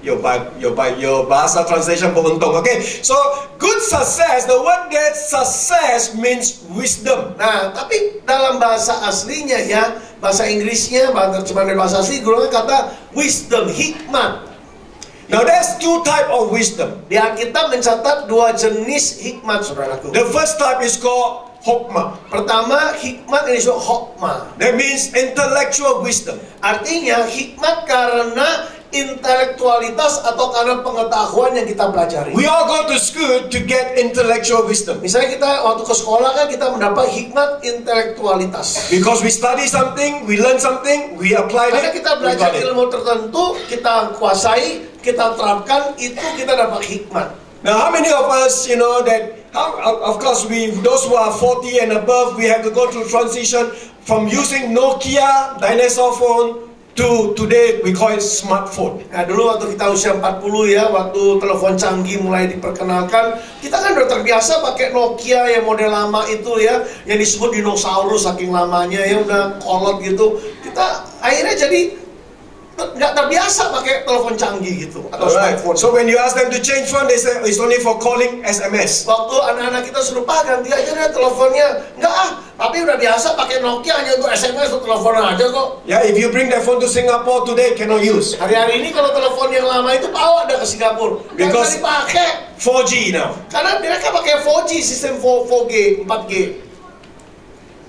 your bahasa translation beruntung. Okay, so good success. The word that success means wisdom. Nah, tapi dalam bahasa aslinya ya, bahasa Inggrisnya, terjemahan dari bahasa asli, gurunya kata wisdom, hikmat. Now there's two type of wisdom. Di Alkitab mencatat dua jenis hikmat, saudaraku. The first type is called hokmah. Pertama, hikmat ini disebut hokmah. That means intellectual wisdom. Artinya hikmat karena intelektualitas atau karena pengetahuan yang kita pelajari. We all go to school to get intellectual wisdom. Misalnya kita waktu ke sekolah kan kita mendapat hikmat intelektualitas. Because we study something, we learn something, we apply it. Karena kita belajar ilmu tertentu, kita kuasai, kita terapkan, itu kita dapat hikmat. Now, how many of us, you know, that, of course, those who are 40 and above, we have to go through transition from using Nokia dinosaur phone to today we call it smartphone. Nah, dulu waktu kita usia 40 ya, waktu telepon canggih mulai diperkenalkan, kita kan udah terbiasa pakai Nokia yang model lama itu ya, yang disebut dinosaurus saking lamanya ya, udah kolot gitu. Kita akhirnya jadi nggak terbiasa pakai telepon canggih gitu atau smartphone. So when you ask them to change phone, they say it's only for calling SMS. Waktu anak-anak kita suruh ganti aja deh teleponnya, nggak tapi udah biasa pakai Nokia hanya untuk SMS, untuk telepon aja kok. Yeah, if you bring that phone to Singapore today, cannot use. Hari-hari ini kalau telepon yang lama itu bawa ada ke Singapura, because dipakai 4G now. Karena mereka pakai 4G sistem 4G, 4G.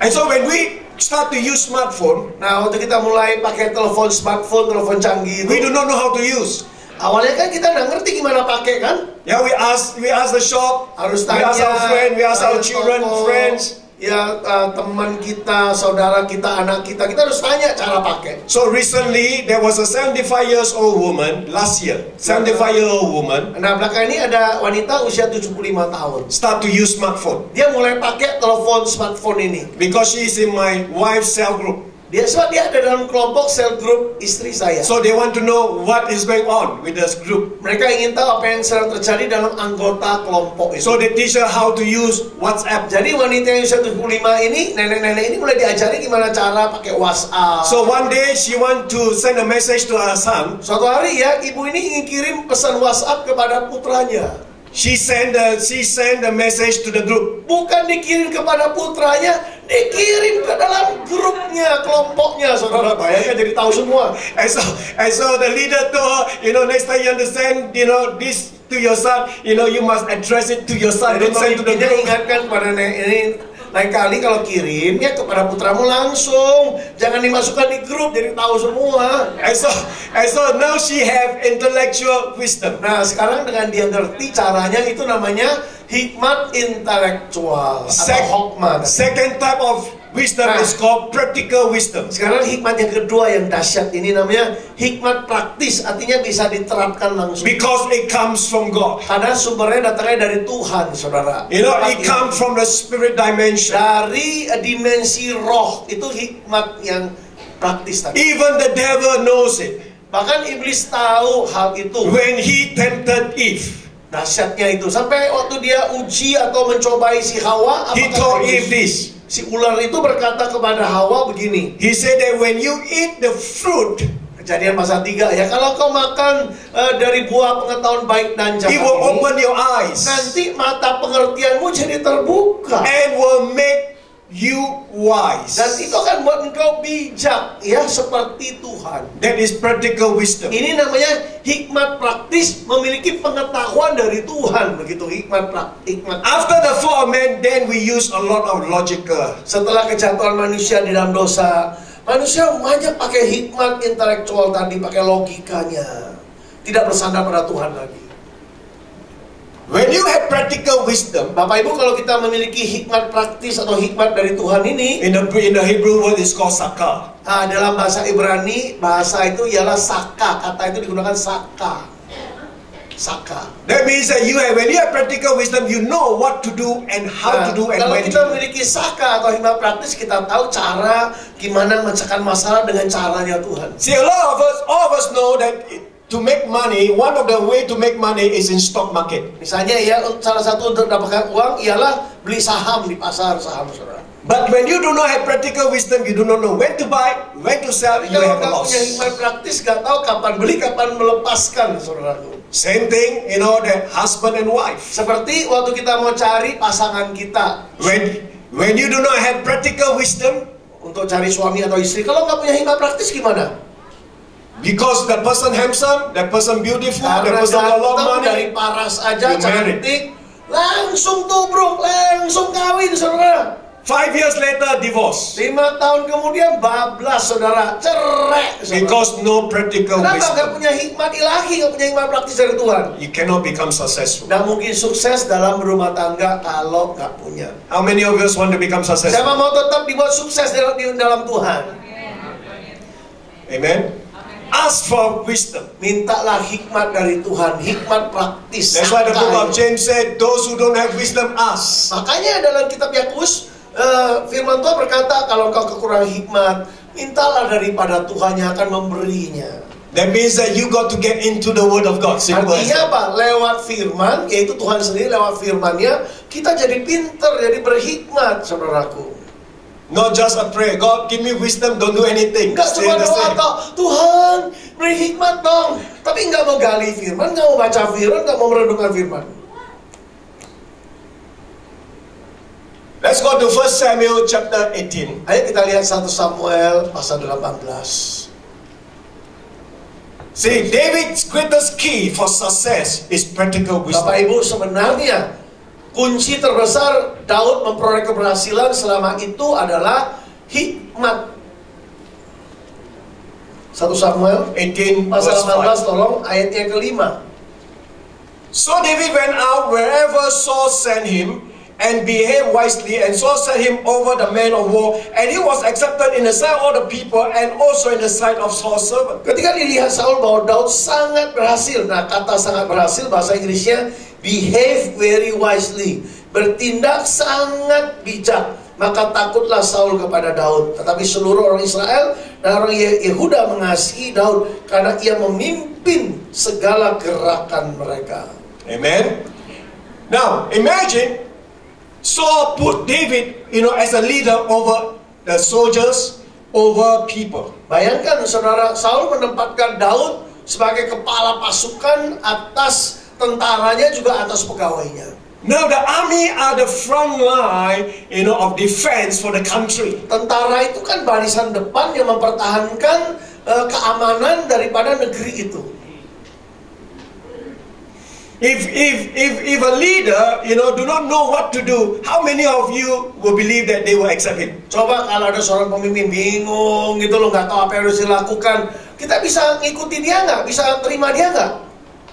And so when we start to use smartphone, nah waktu kita mulai pakai smartphone, telepon canggih itu, we do not know how to use. Awalnya kan kita nggak ngerti gimana pakai kan? Yeah, we ask the shop, harus tanya, we ask our friend, we ask our children, friends. Ya teman kita, saudara kita, anak kita harus tanya cara pakai. So recently there was a 75 years old woman last year, 75-year-old woman. Nah belakang ini ada wanita usia 75 tahun. Start to use smartphone. Dia mulai pakai telepon smartphone ini. Because she is in my wife's cell group. Dia ada dalam kelompok sel grup istri saya. So they want to know what is going on with this group. Mereka ingin tahu apa yang sedang terjadi dalam anggota kelompok itu. So they teach her how to use WhatsApp. Jadi wanita yang usia 75 ini, nenek-nenek ini mulai diajari gimana cara pakai WhatsApp. So one day she want to send a message to her son. Suatu hari ya, ibu ini ingin kirim pesan WhatsApp kepada putranya. She send a message to the group. Bukan dikirim kepada putranya, dikirim ke dalam grupnya, kelompoknya. Saudara bayangkan jadi tahu semua. And so the leader told her, next time you understand, this to your son, you must address it to your son. Don't send to the group. Ingatkan kepada ini. Lain kali kalau kirimnya kepada putramu langsung, jangan dimasukkan di grup jadi tahu semua. And so now she have intellectual wisdom. Nah sekarang dengan dia ngerti caranya, itu namanya hikmat intelektual atau hokmah. Second type of wisdom is called practical wisdom. Sekarang hikmat yang kedua yang dahsyat ini namanya hikmat praktis, artinya bisa diterapkan langsung. Because it comes from God. Karena sumbernya datangnya dari Tuhan, saudara. It comes from the spirit dimension. Dari dimensi roh, itu hikmat yang praktis tadi. Even the devil knows it. Bahkan iblis tahu hal itu. When he tempted Eve. Dahsyatnya itu sampai waktu dia uji atau mencobai si Hawa, he told Eve this. Si ular itu berkata kepada Hawa begini. He said that when you eat the fruit, Kejadian pasal 3 ya, kalau kau makan dari buah pengetahuan baik dan jahat, it will open your eyes. Nanti mata pengertianmu jadi terbuka. And will make you wise. Dan itu akan buat engkau bijak ya, seperti Tuhan. That is practical wisdom. Ini namanya hikmat praktis, memiliki pengetahuan dari Tuhan, begitu hikmat praktis. After the fall of man, then we use a lot of logical. Setelah kejatuhan manusia di dalam dosa, manusia banyak pakai hikmat intelektual tadi, pakai logikanya, tidak bersandar pada Tuhan lagi. When you have practical wisdom, Bapak Ibu, kalau kita memiliki hikmat praktis atau hikmat dari Tuhan ini, in the Hebrew word is called sakah. Dalam bahasa Ibrani, bahasa itu ialah saka. Kata itu digunakan saka. Saka. That means that when you have practical wisdom, you know what to do and how to do and kalau when to kita do. memiliki saka atau hikmat praktis, kita tahu cara gimana memecahkan masalah dengan caranya Tuhan. See, all of us know that to make money, one of the way to make money is in stock market. Misalnya ya, salah satu untuk dapatkan uang ialah beli saham di pasar saham, saudara. But when you do not have practical wisdom, you do not know when to buy, when to sell, you Kalau have a nggak loss. punya hikmat praktis, nggak tahu kapan beli, kapan melepaskan, saudaraku. Same thing, that husband and wife. Seperti waktu kita mau cari pasangan kita, When you do not have practical wisdom, untuk cari suami atau istri, kalau nggak punya hikmat praktis gimana? because that person handsome, that person beautiful, that Karena person got a lot of ganteng dari money, paras aja, you married. cantik, langsung tubruk, langsung kawin, saudara. 5 years later, divorce. 5 tahun kemudian bablas, saudara, cerai, saudara. Because no practical Kenapa nggak wisdom. punya hikmat ilahi, nggak punya hikmat praktis dari Tuhan? You cannot become successful. Nggak mungkin sukses dalam berumah tangga kalau nggak punya. How many of us want to become successful? Siapa mau tetap dibuat sukses dalam Tuhan? Amen. Ask for wisdom. Mintalah hikmat dari Tuhan, hikmat praktis. That's why the book of Akal. James said, those who don't have wisdom, ask. Makanya dalam kitab Yakobus, firman Tuhan berkata, kalau engkau kekurangan hikmat, mintalah daripada Tuhan yang akan memberinya. That means that you got to get into the word of God. Simple as Artinya that. apa? Lewat firman, yaitu Tuhan sendiri lewat firman-Nya, kita jadi pinter, jadi berhikmat, saudaraku. Not just a prayer. God, give me wisdom, don't do anything. Enggak Stay cuma the doa same. atau Tuhan beri hikmat dong, tapi nggak mau gali firman, nggak mau baca firman, nggak mau merenungkan firman. Let's go to 1 Samuel chapter 18. Ayo kita lihat 1 Samuel pasal 18. See, David's greatest key for success is practical wisdom. Bapak Ibu, sebenarnya kunci terbesar Daud memperoleh keberhasilan selama itu adalah hikmat. 1 Samuel 18 pasal verse 5. 18, tolong ayatnya kelima. So David went out wherever Saul sent him and behaved wisely, and Saul set him over the men of war, and he was accepted in the sight of all the people and also in the sight of Saul's servant. Ketika dilihat Saul bahwa Daud sangat berhasil, nah kata sangat berhasil bahasa Inggrisnya behave very wisely, bertindak sangat bijak, maka takutlah Saul kepada Daud. Tetapi seluruh orang Israel dan orang Yehuda mengasihi Daud karena ia memimpin segala gerakan mereka. Amen. Now imagine Saul put David, as a leader over the soldiers, over people. Bayangkan saudara, Saul menempatkan Daud sebagai kepala pasukan atas tentaranya juga atas pegawainya. Now the army are the front line, of defense for the country. Tentara itu kan barisan depan yang mempertahankan keamanan daripada negeri itu. If a leader, do not know what to do, how many of you will believe that they will accept him? Coba kalau ada seorang pemimpin bingung gitu loh, nggak tahu apa yang harus dilakukan, kita bisa ngikuti dia nggak? Bisa terima dia nggak?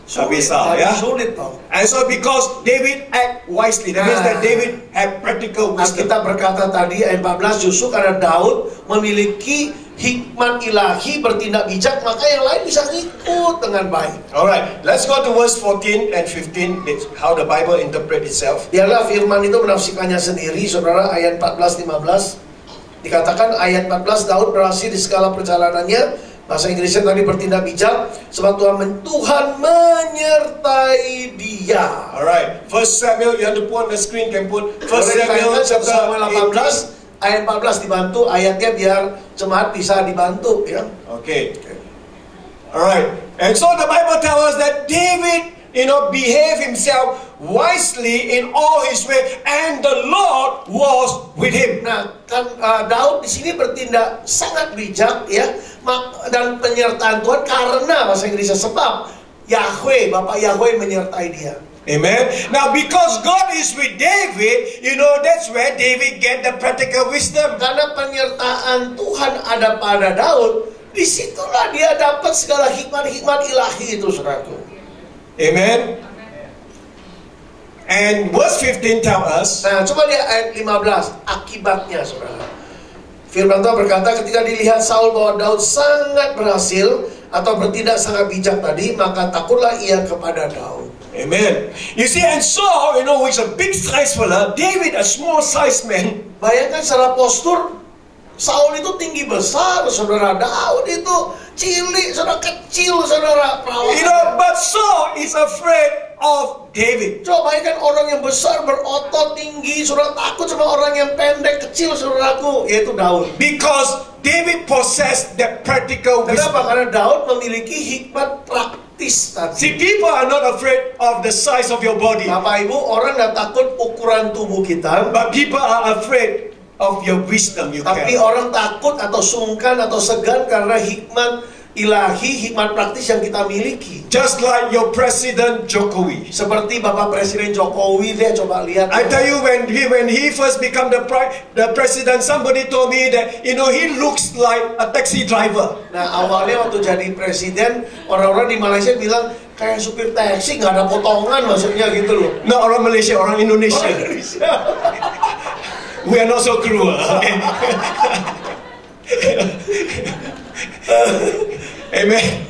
Nggak bisa, ya. Sulit toh. And so because David act wisely, that means that David had practical wisdom. Kita berkata tadi ayat 14, justru karena Daud memiliki hikmat ilahi, bertindak bijak, maka yang lain bisa ngikut dengan baik. Alright, let's go to verse 14 and 15, how the Bible interpret itself. Biarlah firman itu menafsirkannya sendiri, saudara. Ayat 14-15 dikatakan, ayat 14, Daud berhasil di segala perjalanannya. Bahasa Inggrisnya tadi bertindak bijak, sebab Tuhan menyertai dia. Alright, 1 Samuel, you have to put on the screen, can put 1 Boleh Samuel ditayangkan 1 chapter Samuel 18. 18 ayat 14 dibantu ayatnya biar jemaat bisa dibantu ya. Okay. Alright, and so the Bible tells us that David, behave himself wisely in all his way, and the Lord was with him. Nah, kan Daud di sini bertindak sangat bijak ya, dan penyertaan Tuhan karena bahasa Inggrisnya sebab Yahweh, Bapak Yahweh menyertai dia. Amen. Now because God is with David, that's where David get the practical wisdom. Karena penyertaan Tuhan ada pada Daud, disitulah dia dapat segala hikmat-hikmat ilahi itu, saudaraku. Amen. And verse 15 tell us. Nah, coba lihat ayat 15, akibatnya, saudara. Firman Tuhan berkata, ketika dilihat Saul bahwa Daud sangat berhasil atau bertindak sangat bijak tadi, maka takutlah ia kepada Daud. Amen. You see, and Saul, which is a big size fella, David a small size man. Bayangkan secara postur, Saul itu tinggi besar, saudara. Daud itu cilik, saudara, kecil, saudara. But Saul is afraid of David. Coba bayangkan orang yang besar, berotot, tinggi, saudara takut sama orang yang pendek, kecil, saudaraku, yaitu Daud. Because David possessed that practical wisdom. Kenapa? Karena Daud memiliki hikmat praktis tadi. See, people are not afraid of the size of your body, Bapak Ibu, orang nggak takut ukuran tubuh kita, but people are afraid of your wisdom you tapi carry. orang takut atau sungkan atau segan karena hikmat ilahi, hikmat praktis yang kita miliki. Just like your President Jokowi. Seperti Bapak Presiden Jokowi, dia coba lihat. I tell you, when he first become the president, somebody told me that he looks like a taxi driver. Nah, awalnya waktu jadi presiden, orang-orang di Malaysia bilang kayak supir taksi, nggak ada potongan, maksudnya gitu loh. No, orang Malaysia, orang Indonesia. Orang Indonesia. We are not so cruel. Okay? Amen.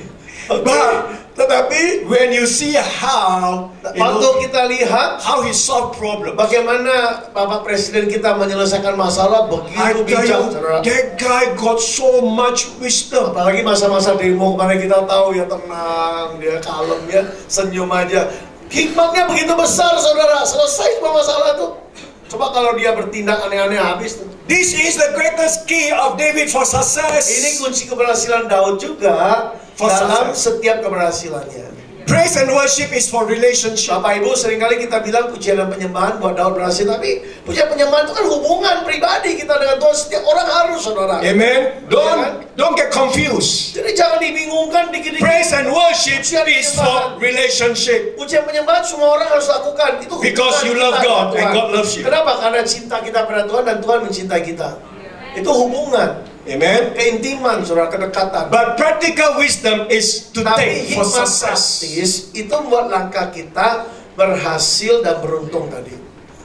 But tetapi when you see how Waktu kita lihat how he solved problems, bagaimana Bapak Presiden kita menyelesaikan masalah I begitu tell bijak, you, saudara. that guy got so much wisdom. Apalagi masa-masa demo kemarin kita tahu ya, tenang, dia kalem ya, senyum aja. Hikmatnya begitu besar, saudara. Selesai semua masalah itu. Coba kalau dia bertindak aneh-aneh, habis tuh. This is the greatest key of David for success. Ini kunci keberhasilan Daud juga For dalam success. setiap keberhasilannya. Praise and worship is for relationship. Bapak Ibu, seringkali kita bilang pujian dan penyembahan buat Daud berhasil, tapi pujian penyembahan itu kan hubungan pribadi kita dengan Tuhan. Setiap orang harus, saudara. Amen. Don't get confused. Jadi jangan dibingungkan dikit-dikit. Praise and worship is for relationship. Pujian penyembahan semua orang harus lakukan. Itu hubungan Because you love kita God dengan and Tuhan. God loves you. Kenapa? Karena cinta kita pada Tuhan dan Tuhan mencintai kita. Itu hubungan, Amen. keintiman, saudara, kedekatan. But practical wisdom is to Tapi take for hikmat success. praktis itu membuat langkah kita berhasil dan beruntung tadi.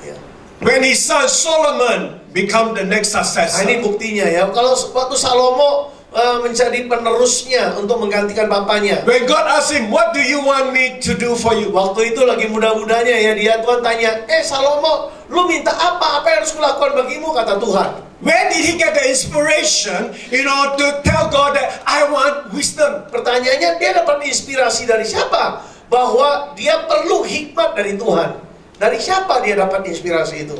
Ya. When his son Solomon become the next Nah, successor, ini buktinya ya. Kalau waktu Salomo menjadi penerusnya untuk menggantikan bapaknya. when God asked him, "What do you want me to do for you?" Waktu itu lagi muda-mudanya ya, dia Tuhan tanya, Salomo, lu minta apa? Apa yang harus kulakukan bagimu? Kata Tuhan. Where did he get the inspiration, to tell God that I want wisdom? Pertanyaannya, dia dapat inspirasi dari siapa? Bahwa dia perlu hikmat dari Tuhan. Dari siapa dia dapat inspirasi itu?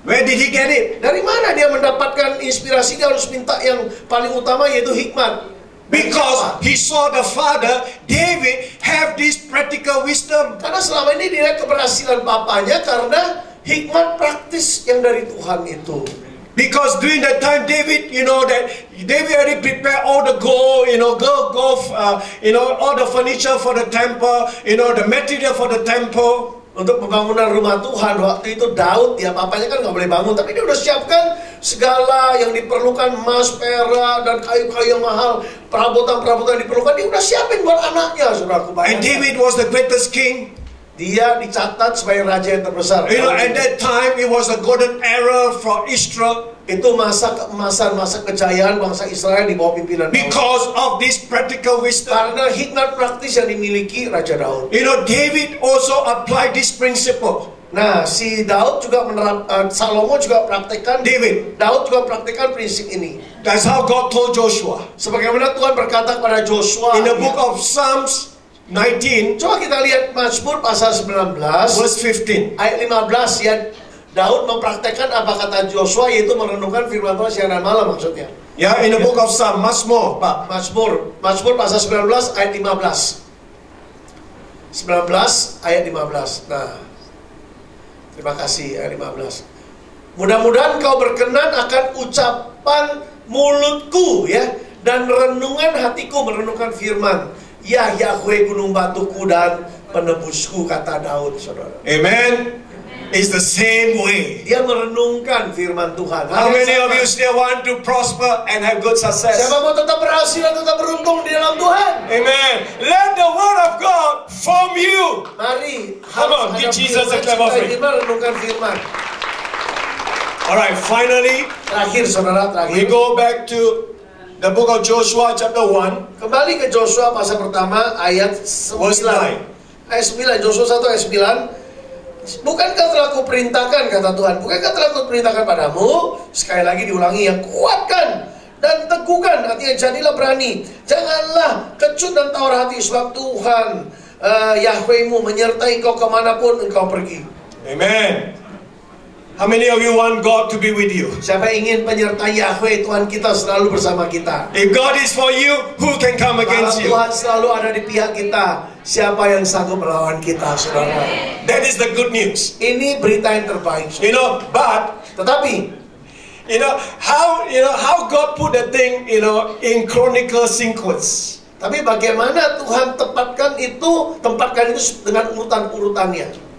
Where did he get it? Dari mana dia mendapatkan inspirasi? Dia harus minta yang paling utama, yaitu hikmat. Dari Because siapa? he saw the father David have this practical wisdom. Karena selama ini dia keberhasilan papanya karena hikmat praktis yang dari Tuhan itu. Because during that time, David, that David already prepared all the gold, all the furniture for the temple, the material for the temple. Untuk pembangunan rumah Tuhan, waktu itu Daud, ya papanya kan nggak boleh bangun, tapi dia udah siapkan segala yang diperlukan, emas, perak, dan kayu-kayu yang mahal, perabotan-perabotan yang diperlukan, dia udah siapin buat anaknya, saudaraku. And David was the greatest king. Dia dicatat sebagai raja yang terbesar. At that time, it was a golden era for Israel. Itu masa keemasan, masa kejayaan bangsa Israel di bawah pimpinan Daud. Because of this practical wisdom. Karena hikmat praktis yang dimiliki Raja Daud. David also applied this principle. Nah, si Daud juga Salomo juga praktekkan, Daud juga praktekkan prinsip ini. That's how God told Joshua. Sebagaimana Tuhan berkata kepada Joshua In the book of Psalms 19, coba kita lihat Mazmur pasal 19 verse 15. ayat 15 ya. Daud mempraktekkan apa kata Joshua, yaitu merenungkan firman Tuhan siang dan malam, maksudnya. Ya, in the book of Psalms, Mazmur, Pak. Mazmur pasal 19 ayat 15. 19 ayat 15. Nah, terima kasih, ayat 15. Mudah-mudahan kau berkenan akan ucapan mulutku ya, dan renungan hatiku, merenungkan firman. Ya Yahweh gunung batuku dan penebusku, kata Daud, saudara. Amen. It's the same way. Dia merenungkan firman Tuhan. How many of you still want to prosper and have good success? Siapa mau tetap berhasil dan tetap beruntung di dalam Tuhan? Amen. Let the word of God form you. Mari, Come on, give Jesus a clap offering. Firman, renungkan firman. Alright, finally, Terakhir, saudara, we go back to the book of Joshua chapter 1. Kembali ke Joshua pasal pertama ayat 9. Verse 9. Ayat 9, Joshua 1 ayat 9. Bukankah telah kuperintahkan, kata Tuhan, bukankah telah kuperintahkan padamu? Sekali lagi diulangi ya, kuatkan dan teguhkan, artinya jadilah berani. Janganlah kecut dan tawar hati, sebab Tuhan Yahwehmu menyertai engkau kemanapun engkau pergi. Amen. How many of you want God to be with you? Siapa ingin penyertai Yahweh Tuhan kita selalu bersama kita? If God is for you, who can come Kalau against you? Tuhan selalu ada di pihak kita, siapa yang sanggup melawan kita, saudara? That is the good news. Ini berita yang terbaik, You saudara. know, but Tetapi how God put the thing, in chronicle sequence. Tapi bagaimana Tuhan tempatkan itu dengan urutan-urutannya.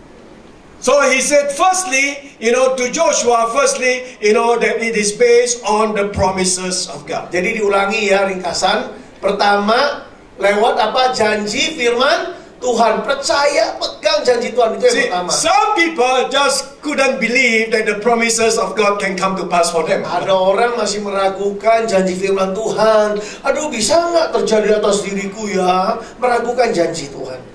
So he said, firstly, to Joshua, that it is based on the promises of God. Jadi diulangi ya ringkasan. Pertama, lewat apa? Janji firman Tuhan. Percaya, pegang janji Tuhan. Itu yang See, pertama. some people just couldn't believe that the promises of God can come to pass for them. Ada orang masih meragukan janji firman Tuhan. Aduh, bisa nggak terjadi atas diriku ya? Meragukan janji Tuhan.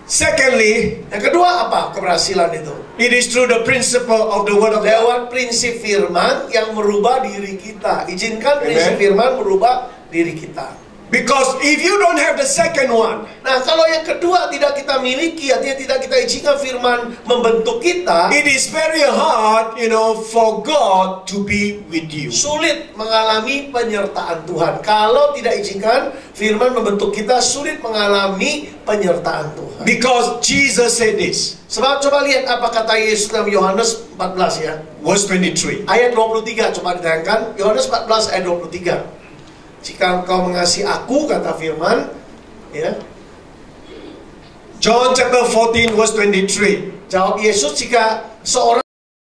Secondly, Yang kedua apa keberhasilan itu? it is through the principle of the word of God. Lewat prinsip firman yang merubah diri kita. Izinkan prinsip Amen. firman merubah diri kita. Because if you don't have the second one, Nah, kalau yang kedua tidak kita miliki, artinya tidak kita izinkan firman membentuk kita, it is very hard, for God to be with you. sulit mengalami penyertaan Tuhan. Kalau tidak izinkan firman membentuk kita, sulit mengalami penyertaan Tuhan. Because Jesus said this, Sebab coba lihat apa kata Yesus dalam Yohanes 14 ya. verse 23. Ayat 23 coba ditayangkan. Yohanes 14 ayat 23. Jika engkau mengasihi aku, kata firman, ya. John chapter 14, verse 23. Jawab Yesus, jika seorang